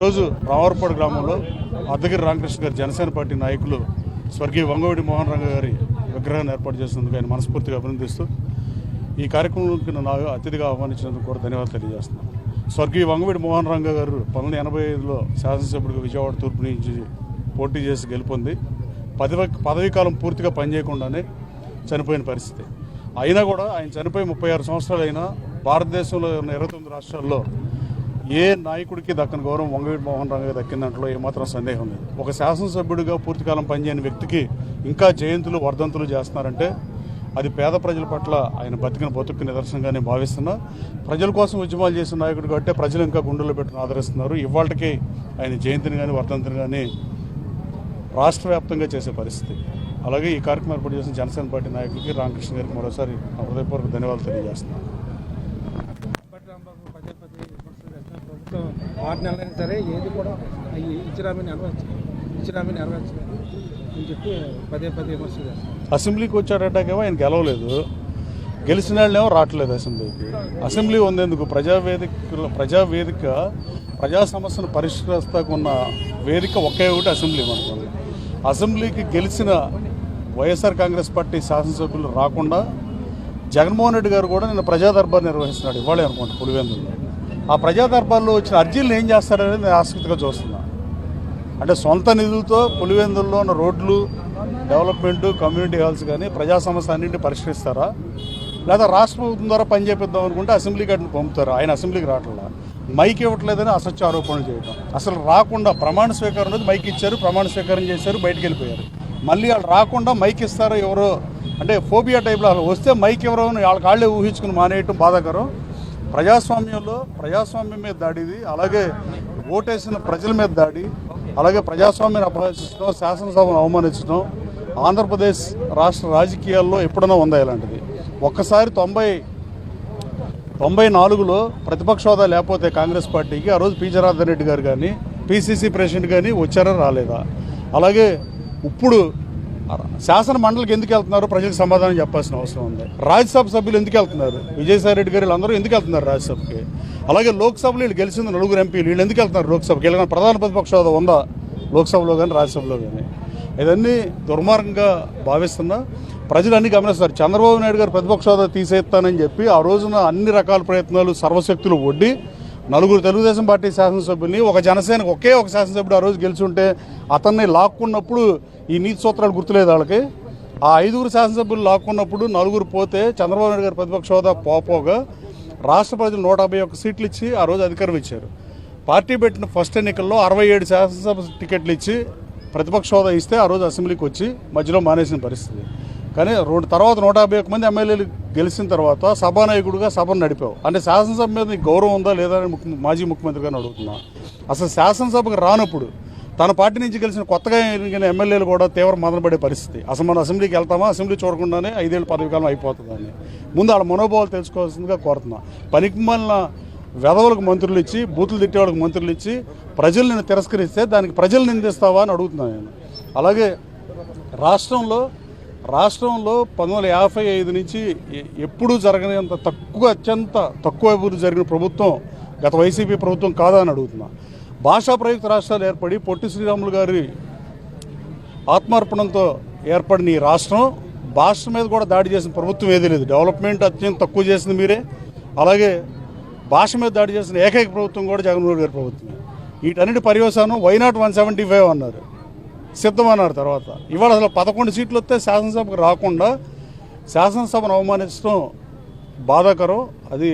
రోజు రామవరపాడు గ్రామంలో అద్దగిరి రామకృష్ణ గారి జనసేన పార్టీ నాయకులు స్వర్గీయ వంగవీటి మోహన్ రంగ గారి విగ్రహాన్ని ఏర్పాటు చేసినందుకు ఆయన మనస్ఫూర్తిగా అభినందిస్తూ ఈ కార్యక్రమంలోకి నన్ను అతిథిగా ఆహ్వానించినందుకు కూడా ధన్యవాదాలు తెలియజేస్తున్నాను. స్వర్గీయ వంగవీటి మోహన్ రంగ గారు 1985లో శాసనసభ్యుడిగా విజయవాడ తూర్పు నుంచి పోటీ చేసి గెలుపొంది పదవీ కాలం పూర్తిగా పనిచేయకుండానే చనిపోయిన పరిస్థితి. అయినా కూడా ఆయన చనిపోయి 36 సంవత్సరాలు అయినా భారతదేశంలో ఉన్న 29 రాష్ట్రాల్లో ఏ నాయకుడికి దక్కని గౌరవం వంగవీటి మోహన్ రంగ దక్కిన దాంట్లో ఏమాత్రం సందేహం లేదు. ఒక శాసనసభ్యుడిగా పూర్తికాలం పనిచేయని వ్యక్తికి ఇంకా జయంతులు వర్ధంతులు చేస్తున్నారంటే అది పేద ప్రజల పట్ల ఆయన బతుకు నిదర్శనంగానే భావిస్తున్నా. ప్రజల కోసం ఉద్యమాలు చేసిన నాయకుడు కాబట్టి ప్రజలు ఇంకా గుండెల్లో పెట్టుకుని ఆదరిస్తున్నారు. ఇవాళకి ఆయన జయంతిని కానీ వర్ధంతిని కానీ రాష్ట్ర వ్యాప్తంగా చేసే పరిస్థితి. అలాగే ఈ కార్యక్రమం ఏర్పాటు చేసిన జనసేన పార్టీ నాయకులకి రామకృష్ణ గారికి మరోసారి హృదయపూర్వక ధన్యవాదాలు తెలియజేస్తున్నాను. 6 నెలలైనా సరే ఏది కూడా ఇచ్చిరామని నెరవేర్చలేదు అని చెప్పి పదే విమర్శలు చేస్తారు. అసెంబ్లీకి వచ్చాడటాకేమో ఆయన గెలవలేదు, గెలిచిన వాళ్ళేమో రావట్లేదు అసెంబ్లీకి. అసెంబ్లీ ఉందేందుకు? ప్రజావేదిక ప్రజా సమస్యను పరిష్కరిస్తాకు ఉన్న వేదిక ఒకే ఒకటి అసెంబ్లీ. మనకు అసెంబ్లీకి గెలిచిన వైఎస్ఆర్ కాంగ్రెస్ పార్టీ శాసనసభ్యులు రాకుండా జగన్మోహన్ రెడ్డి గారు కూడా నిన్న ప్రజా దర్బార్ నిర్వహిస్తున్నాడు. ఇవాళే అనుకోండి పులివెందుల్లో. ఆ ప్రజా దర్బార్లో వచ్చిన అర్జీలను ఏం చేస్తారనేది నేను ఆసక్తిగా చూస్తున్నా. అంటే సొంత నిధులతో పులివెందుల్లో ఉన్న రోడ్లు డెవలప్మెంట్, కమ్యూనిటీ హాల్స్ కానీ ప్రజా సమస్య అన్నింటినీ పరిష్కరిస్తారా, లేదా రాష్ట్ర ప్రభుత్వం ద్వారా పని చేపిద్దాం అనుకుంటే అసెంబ్లీకి అటు పంపుతారా? ఆయన అసెంబ్లీకి రావట్లా, మైక్ ఇవ్వట్లేదని అసత్య ఆరోపణలు చేయడం. అసలు రాకుండా ప్రమాణ స్వీకారం అనేది మైక్ ఇచ్చారు, ప్రమాణ స్వీకారం చేశారు, బయటికి వెళ్ళిపోయారు. మళ్ళీ వాళ్ళు రాకుండా మైక్ ఇస్తారో ఎవరో అంటే ఫోబియా టైప్లో అలా వస్తే మైక్ ఎవరో వాళ్ళకి వాళ్ళే ఊహించుకుని మానేయటం బాధాకరం. ప్రజాస్వామ్యం మీద దాడి ఇది. అలాగే ఓటేసిన ప్రజల మీద దాడి, అలాగే ప్రజాస్వామ్యాన్ని అపహరించడం, శాసనసభను అవమానించడం ఆంధ్రప్రదేశ్ రాష్ట్ర రాజకీయాల్లో ఎప్పుడైనా ఉందా ఇలాంటిది? ఒక్కసారి 94లో ప్రతిపక్ష హోదా లేకపోతే కాంగ్రెస్ పార్టీకి ఆ రోజు పి జనార్దన్ రెడ్డి గారు కానీ పిసిసి ప్రెసిడెంట్ కానీ వచ్చారా రాలేదా? అలాగే ఇప్పుడు శాసన మండలికి ఎందుకు వెళ్తున్నారు ప్రజలకు సమాధానం చెప్పాల్సిన అవసరం ఉంది. రాజ్యసభ సభ్యులు ఎందుకు వెళ్తున్నారు? విజయసాయి రెడ్డి గారు వీళ్ళందరూ ఎందుకు వెళ్తున్నారు రాజ్యసభకి? అలాగే లోక్సభలో వీళ్ళు గెలిచింది 9 ఎంపీలు, వీళ్ళు ఎందుకు వెళ్తున్నారు లోక్సభకి? వీళ్ళ ప్రధాన ప్రతిపక్ష హోదా ఉందా లోక్సభలో కానీ రాజ్యసభలో కానీ? ఇదన్నీ దుర్మార్గంగా భావిస్తున్నా. ప్రజలు అన్నీ గమనిస్తారు. చంద్రబాబు నాయుడు గారు ప్రతిపక్ష హోదా తీసేస్తానని చెప్పి ఆ రోజున అన్ని రకాల ప్రయత్నాలు సర్వశక్తులు ఒడ్డి 4 తెలుగుదేశం పార్టీ శాసనసభ్యుల్ని జనసేనకు ఒకే ఒక శాసనసభ్యుడు ఆ రోజు గెలిచుంటే అతన్ని లాక్కున్నప్పుడు ఈ నీతి సూత్రాలు గుర్తులేదు వాళ్ళకి. ఆ 5 శాసనసభ్యులు లాక్కున్నప్పుడు 4 పోతే చంద్రబాబు నాయుడు గారు ప్రతిపక్ష హోదా పోగా రాష్ట్ర ప్రజలు 151 సీట్లు ఇచ్చి ఆ రోజు అధికారం ఇచ్చారు. పార్టీ పెట్టిన ఫస్ట్ ఎన్నికల్లో 67 శాసనసభ టికెట్లు ఇచ్చి ప్రతిపక్ష హోదా ఇస్తే ఆ రోజు అసెంబ్లీకి వచ్చి మధ్యలో మానేసిన పరిస్థితి. కానీ తర్వాత 151 మంది ఎమ్మెల్యేలు గెలిచిన తర్వాత సభానాయకుడిగా సభను నడిపావు. అంటే శాసనసభ మీద నీకు గౌరవం ఉందా లేదా అని మాజీ ముఖ్యమంత్రి గారిని అడుగుతున్నా. అసలు శాసనసభకు రానప్పుడు తన పార్టీ నుంచి గెలిచిన కొత్తగా ఎన్నికైన ఎమ్మెల్యేలు కూడా తీవ్ర మదనపడే పరిస్థితి. అసలు మనం అసెంబ్లీకి వెళ్తామా, అసెంబ్లీ చూడకుండానే 5 ఏళ్ళ పదవీకాలం అయిపోతుందని ముందు వాళ్ళ మనోభావాలు తెలుసుకోవాల్సిందిగా కోరుతున్నా. పనికిమాలిన వెధవలకు మంత్రులు ఇచ్చి, బూతులు తిట్టేవాళ్ళకి మంత్రులు ఇచ్చి ప్రజల్ని తిరస్కరిస్తే దానికి ప్రజలు నిందిస్తావా అని అడుగుతున్నాను నేను. అలాగే రాష్ట్రంలో 1955 నుంచి ఎప్పుడూ జరగనంత అత్యంత తక్కువ అభివృద్ధి జరిగిన ప్రభుత్వం గత వైసీపీ ప్రభుత్వం కాదా అని అడుగుతున్నా. భాషా ప్రయుక్త రాష్ట్రాలు ఏర్పడి పొట్టి శ్రీరాములు గారి ఆత్మార్పణంతో ఏర్పడిన ఈ రాష్ట్రం భాష మీద కూడా దాడి చేసిన ప్రభుత్వం ఏదీ లేదు. డెవలప్మెంట్ అత్యంత తక్కువ చేసింది మీరే. అలాగే భాష మీద దాడి చేసిన ఏకైక ప్రభుత్వం కూడా జగన్మోహన్ గారి ప్రభుత్వమే. వీటన్నిటి పర్యవసానం వైనాట్ 175 అన్నారు, సిద్ధమన్నారు. తర్వాత ఇవాళ అసలు 11 సీట్లు వస్తే శాసనసభకు రాకుండా శాసనసభను అవమానించడం బాధాకరం. అది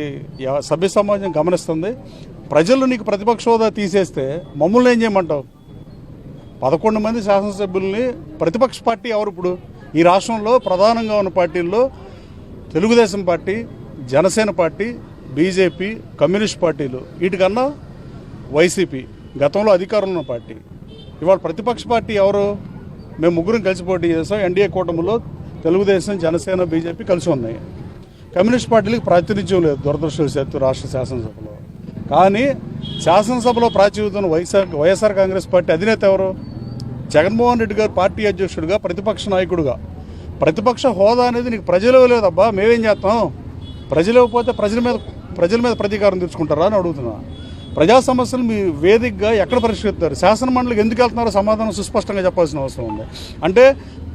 సభ్య సమాజం గమనిస్తుంది. ప్రజలు నీకు ప్రతిపక్ష హోదా తీసేస్తే మమ్మల్ని ఏం చేయమంటావు? 11 మంది శాసనసభ్యుల్ని ప్రతిపక్ష పార్టీ ఎవరు? ఇప్పుడు ఈ రాష్ట్రంలో ప్రధానంగా ఉన్న పార్టీల్లో Telugu Desam party, Janasena party, BJP, communist పార్టీలు, వీటికన్నా వైసీపీ గతంలో అధికారంలో ఉన్న పార్టీ. ఇవాళ ప్రతిపక్ష పార్టీ ఎవరు? మేము ముగ్గురం కలిసి పోటీ చేస్తాం. ఎన్డీఏ కూటమిలో తెలుగుదేశం, జనసేన, బీజేపీ కలిసి ఉన్నాయి. కమ్యూనిస్ట్ పార్టీలకు ప్రాతినిధ్యం లేదు దురదృష్టవశాత్తు రాష్ట్ర శాసనసభలో. కానీ శాసనసభలో ప్రాచుర్యం వైఎస్ఆర్ కాంగ్రెస్ పార్టీ అధినేత ఎవరు? జగన్మోహన్ రెడ్డి గారు పార్టీ అధ్యక్షుడిగా, ప్రతిపక్ష నాయకుడిగా. ప్రతిపక్ష హోదా అనేది నీకు ప్రజలు లేదబ్బా, మేమేం చేస్తాం? ప్రజలు ఇవ్వకపోతే ప్రజల మీద ప్రతీకారం తీర్చుకుంటారా అని అడుగుతున్నా. ప్రజా సమస్యలు మీ వేదికగా ఎక్కడ పరిష్కరిస్తారు? శాసన మండలికి ఎందుకు వెళ్తున్నారో సమాధానం సుస్పష్టంగా చెప్పాల్సిన అవసరం ఉంది. అంటే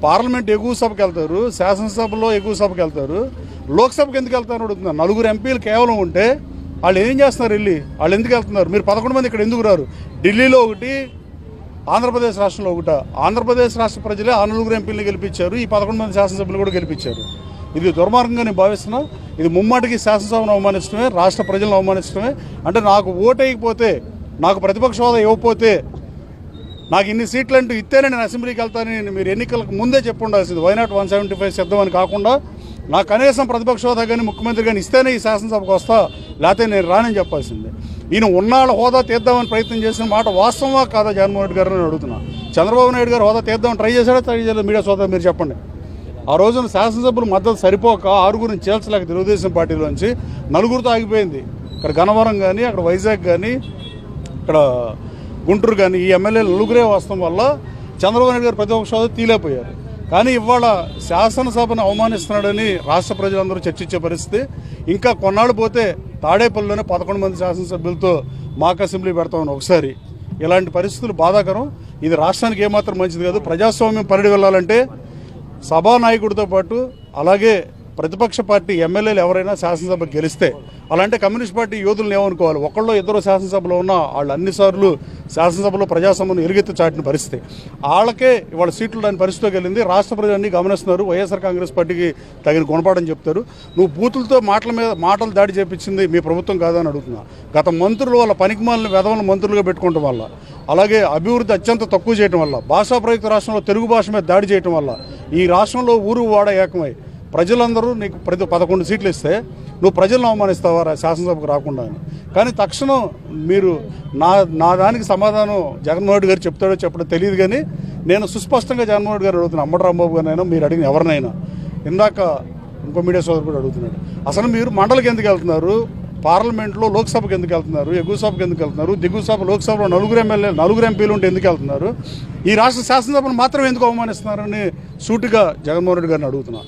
పార్లమెంట్ ఎగువ సభకి వెళ్తారు, శాసనసభలో ఎగువ సభకి వెళ్తారు, లోక్సభకి ఎందుకు వెళ్తారని అడుగుతున్నారు. 4 ఎంపీలు కేవలం ఉంటే వాళ్ళు ఏం చేస్తున్నారు? వాళ్ళు ఎందుకు వెళ్తున్నారు? మీరు 11 మంది ఇక్కడ ఎందుకు రారు? ఢిల్లీలో ఒకటి, ఆంధ్రప్రదేశ్ రాష్ట్రంలో ఒకట. ఆంధ్రప్రదేశ్ రాష్ట్ర ప్రజలే ఆ 4 ఎంపీలను గెలిపించారు, ఈ 11 మంది శాసనసభ్యులు కూడా గెలిపించారు. ఇది దుర్మార్గంగా నేను భావిస్తున్నా. ఇది ముమ్మాటికి శాసనసభను అవమానించడమే, రాష్ట్ర ప్రజలను అవమానించడమే. అంటే నాకు ఓటు వేయకపోతే, నాకు ప్రతిపక్ష హోదా ఇవ్వకపోతే, నాకు ఇన్ని సీట్లు అంటూ ఇస్తేనే నేను అసెంబ్లీకి వెళ్తానని మీరు ఎన్నికలకు ముందే చెప్పి ఉండాల్సింది. వైనాట్ 175 సిద్ధమని కాకుండా నాకు కనీసం ప్రతిపక్ష హోదా కానీ ముఖ్యమంత్రి కానీ ఇస్తేనే ఈ శాసనసభకు వస్తా, లేకపోతే నేను రానని చెప్పాల్సిందే. ఈయన ఉన్నాళ్ళ హోదా తీద్దామని ప్రయత్నం చేసిన మాట వాస్తవమా కాదా జగన్మోహన్ రెడ్డి గారు అని అడుగుతున్నా. చంద్రబాబు నాయుడు గారు హోదా తీద్దామని ట్రై చేశాడా, ట్రై చేయలేదు? మీడియా సోదా మీరు చెప్పండి. ఆ రోజున శాసనసభ్యులు మద్దతు సరిపోక 6గురిని చేల్చలేక తెలుగుదేశం పార్టీలోంచి 4గురితో ఆగిపోయింది. ఇక్కడ గన్నవరం కానీ, అక్కడ వైజాగ్ కానీ, ఇక్కడ గుంటూరు కానీ ఈ ఎమ్మెల్యేలు 4గురే వస్తాం వల్ల చంద్రబాబు నాయుడు గారు ప్రతిపక్ష హోదా తీలేకపోయారు. కానీ ఇవాళ శాసనసభను అవమానిస్తున్నాడని రాష్ట్ర ప్రజలందరూ చర్చించే పరిస్థితి. ఇంకా కొన్నాళ్ళు పోతే తాడేపల్లిలోనే 11 మంది శాసనసభ్యులతో మాక్ అసెంబ్లీ పెడతామని ఒకసారి. ఇలాంటి పరిస్థితులు బాధాకరం. ఇది రాష్ట్రానికి ఏమాత్రం మంచిది కాదు. ప్రజాస్వామ్యం పరిడి వెళ్ళాలంటే సభానాయకుడితో పాటు అలాగే ప్రతిపక్ష పార్టీ ఎమ్మెల్యేలు ఎవరైనా శాసనసభ గెలిస్తే, అలాంటి కమ్యూనిస్ట్ పార్టీ యోధులను ఏమనుకోవాలి? ఒకళ్ళు ఇద్దరు శాసనసభలో ఉన్న వాళ్ళు అన్నిసార్లు శాసనసభలో ప్రజాస్వామ్యం ఎలుగెత్తి చాటిన పరిస్థితి. వాళ్ళకే వాళ్ళ సీట్లు దాని పరిస్థితికి వెళ్ళింది. రాష్ట్ర ప్రజలన్నీ గమనిస్తున్నారు. వైఎస్ఆర్ కాంగ్రెస్ పార్టీకి తగిన గుణపాఠం చెప్తారు. నువ్వు బూతులతో మాటలు దాడి చేపించింది మీ ప్రభుత్వం కాదని అడుగుతున్నా. గత మంత్రులు వాళ్ళ పనికిమాలిన వెధవలను మంత్రులుగా పెట్టుకోవడం వల్ల, అలాగే అభివృద్ధి అత్యంత తక్కువ చేయడం వల్ల, భాషా ప్రయుక్త రాష్ట్రంలో తెలుగు భాష మీద దాడి చేయడం వల్ల ఈ రాష్ట్రంలో ఊరు వాడ ఏకమై ప్రజలందరూ నీకు 11 సీట్లు ఇస్తే నువ్వు ప్రజలను అవమానిస్తావా శాసనసభకు రాకుండా అని. కానీ తక్షణం మీరు నా దానికి సమాధానం జగన్మోహన్ రెడ్డి గారు చెప్తాడో చెప్పడో తెలియదు. కానీ నేను సుస్పష్టంగా జగన్మోహన్ రెడ్డి గారు అడుగుతున్నాను, అంబటి రాంబాబు గారినైనా మీరు అడిగిన ఎవరినైనా. ఇందాక ఇంకో మీడియా సోదరు కూడా అడుగుతున్నాడు, అసలు మీరు మండలికి ఎందుకు వెళ్తున్నారు? పార్లమెంట్లో లోక్సభకు ఎందుకు వెళ్తున్నారు? ఎగువ సభకు ఎందుకు వెళ్తున్నారు? దిగువ సభ లోక్సభలో 4 ఎంపీలు ఉంటే ఎందుకు వెళ్తున్నారు? ఈ రాష్ట్ర శాసనసభను మాత్రం ఎందుకు అవమానిస్తున్నారని సూటిగా జగన్మోహన్ రెడ్డి గారిని అడుగుతున్నా.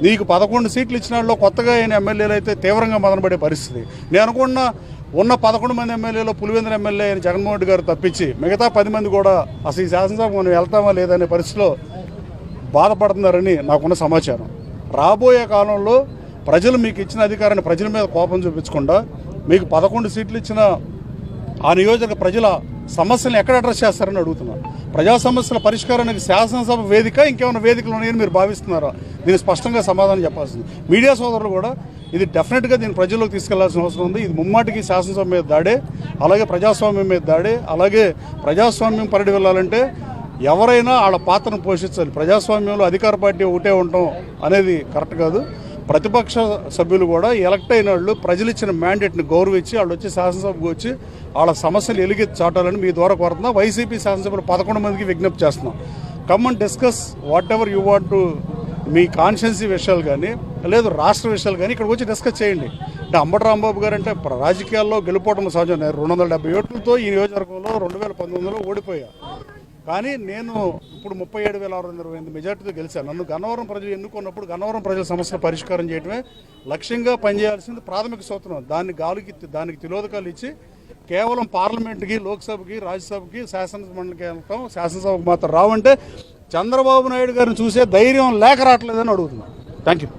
నీకు 11 సీట్లు ఇచ్చిన వాళ్ళు కొత్తగా అయిన ఎమ్మెల్యేలు అయితే తీవ్రంగా మదనపడే పరిస్థితి. నేను అనుకున్న ఉన్న 11 మంది ఎమ్మెల్యేలో పులివెందుల ఎమ్మెల్యే అయిన జగన్మోహన్ రెడ్డి గారు తప్పించి మిగతా 10 మంది కూడా అసలు ఈ శాసనసభ మనం వెళ్తామా లేదనే పరిస్థితిలో బాధపడుతున్నారని నాకున్న సమాచారం. రాబోయే కాలంలో ప్రజలు మీకు ఇచ్చిన అధికారాన్ని ప్రజల మీద కోపం చూపించకుండా మీకు 11 సీట్లు ఇచ్చిన ఆ నియోజక ప్రజల సమస్యలను ఎక్కడ అడ్రస్ చేస్తారని అడుగుతున్నారు. ప్రజా సమస్యల పరిష్కారానికి శాసనసభ వేదిక ఇంకేమైనా వేదికలు ఉన్నాయని మీరు భావిస్తున్నారా? దీన్ని స్పష్టంగా సమాధానం చెప్పాల్సింది. మీడియా సోదరులు కూడా ఇది డెఫినెట్గా దీన్ని ప్రజల్లోకి తీసుకెళ్లాల్సిన అవసరం ఉంది. ఇది ముమ్మాటికి శాసనసభ మీద దాడే, అలాగే ప్రజాస్వామ్యం మీద దాడే. అలాగే ప్రజాస్వామ్యం పరిడి వెళ్ళాలంటే ఎవరైనా వాళ్ళ పాత్రను పోషించాలి. ప్రజాస్వామ్యంలో అధికార పార్టీ ఒకటే ఉండటం అనేది కరెక్ట్ కాదు. ప్రతిపక్ష సభ్యులు కూడా ఎలక్ట్ అయిన వాళ్ళు ప్రజలు ఇచ్చిన మ్యాండేట్ని గౌరవించి వాళ్ళు వచ్చి శాసనసభకు వచ్చి వాళ్ళ సమస్యలు ఎలుగెత్తి చాటాలని మీ ద్వారా కోరుతున్నా. వైసీపీ శాసనసభ్యులు 11 మందికి విజ్ఞప్తి చేస్తున్నాం. Come and discuss what ever you want to, మీ కాన్షియన్సీ విషయాలు కానీ లేదు రాష్ట్ర విషయాలు కానీ ఇక్కడికి వచ్చి డిస్కస్ చేయండి. అంటే అంబటి రాంబాబు గారు అంటే రాజకీయాల్లో గెలుపోవడం సహజం. 270 ఓట్లతో ఈ నియోజకవర్గంలో 2019లో ఓడిపోయా. కానీ నేను ఇప్పుడు 37,628 మెజార్టీతో గెలిచాను. నన్ను గన్నవరం ప్రజలు ఎన్నుకున్నప్పుడు గన్నవరం ప్రజల సమస్యల పరిష్కారం చేయడమే లక్ష్యంగా పనిచేయాల్సింది ప్రాథమిక సూత్రం. దానికి తిలోదకాలు ఇచ్చి కేవలం పార్లమెంట్కి, లోక్సభకి, రాజ్యసభకి, శాసనమండలికి వెళ్తాం, శాసనసభకు మాత్రం రావంటే చంద్రబాబు నాయుడు గారిని చూసే ధైర్యం లేక రావట్లేదని అడుగుతున్నాను. Thank you.